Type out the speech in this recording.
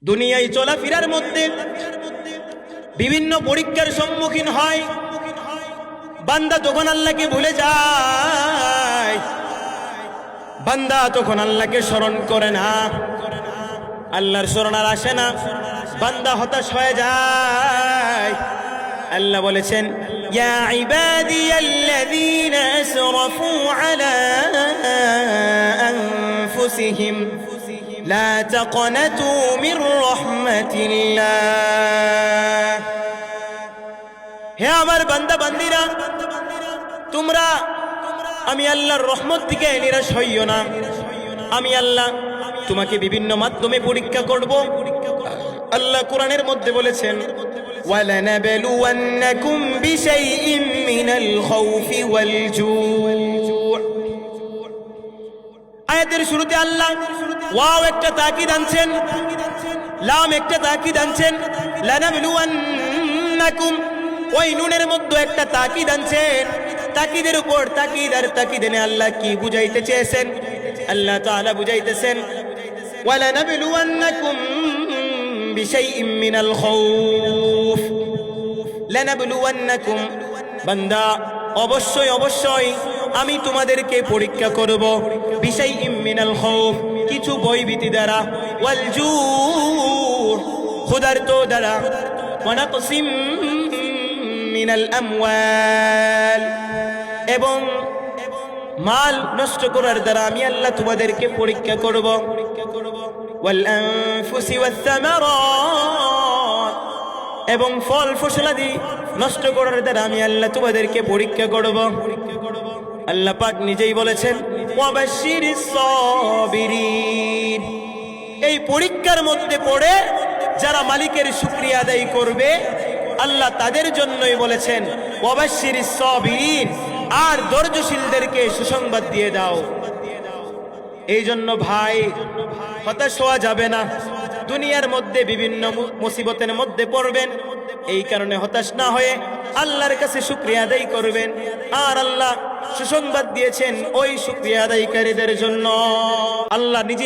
দুনিয়ায় চলাফেরার মধ্যে বিভিন্ন পরীক্ষার সম্মুখীন হয়। বান্দা তখন আল্লাহকে ভুলে যায়, বান্দা তখন আল্লাহকে স্মরণ করে না, আল্লাহর স্মরণ আর আসে না, বান্দা হতাশ হয়ে যায়। আল্লাহ বলেছেন, ইয়া ইবাদিয়াল্লাযীনা আসরাফু আলা আনফুসিহিম লা তাকনাতু মির রাহমাতিল্লাহ। হে আমার বান্দা বান্দিরা, তোমরা আমি আল্লাহর রহমত থেকে নিরাশ হইও না। আমি আল্লাহ তোমাকে বিভিন্ন মাধ্যমে পরীক্ষা করব। আল্লাহ কোরআনের মধ্যে বলেছেন, ওয়ালানাবলুওয়ান্নাকুম বিশাইইম মিনাল খাউফি ওয়াল জু'। আয়াতের শুরুতে আল্লাহ ওয়াও একটা তাকিদ আনছেন, লাম একটা তাকিদ আনছেন, লানাবলুওয়ান্নাকুম ওই নুনের মধ্যে একটা তাকিদ আনছেন। তাকিদের উপর তাকিদ আর তাকিদ এনে আল্লাহ কি বুঝাইতে চেয়েছেন? আল্লাহ তাআলা বুঝাইতেছেন, ওয়ালানাবলুওয়ান্নাকুম বিশাইইম মিনাল খাউফ। লানাবলুওয়ান্নাকুম বান্দা অবশ্যই অবশ্যই আমি তোমাদেরকে পরীক্ষা করব, বিশাইইম মিনাল খাউফ কিছু ভয়ভীতি দ্বারা, ওয়াল জু' ক্ষুধার্ত দ্বারা, ওয়া নাকসিম মিনাল আমওয়াল এবং মাল নষ্ট করার দ্বারা আমি আল্লাহ তোমাদেরকে পরীক্ষা করব, ওয়াল আনফুসি ওয়াস সামারাত এবং ফল ফসলাদি নষ্ট করার দ্বারা আমি আল্লাহ তোমাদেরকে পরীক্ষা করব। আল্লাহ পাক নিজেই বলেছেন, ওয়াবাশশিরিস সাবিরিন। এই পরীক্ষার মধ্যে পড়ে যারা মালিকের শুকরিয়া আদায় করবে আল্লাহ তাদের জন্যই বলেছেন ওয়াবাশশিরিস সাবিরিন, আর ধৈর্যশীলদেরকে সুসংবাদ দিয়ে দাও। এই জন্য ভাই হতাশ হওয়া যাবে না। দুনিয়ার মধ্যে বিভিন্ন মুসিবতের মধ্যে পড়বেন, এই কারণে হতাশ না হয়ে আল্লাহর কাছে শুকরিয়া আদায় করবেন। আর আল্লাহ সুসংবাদ দিয়েছেন ওই শুকরিয়া আদায়কারীদের জন্য। আল্লাহ নিজে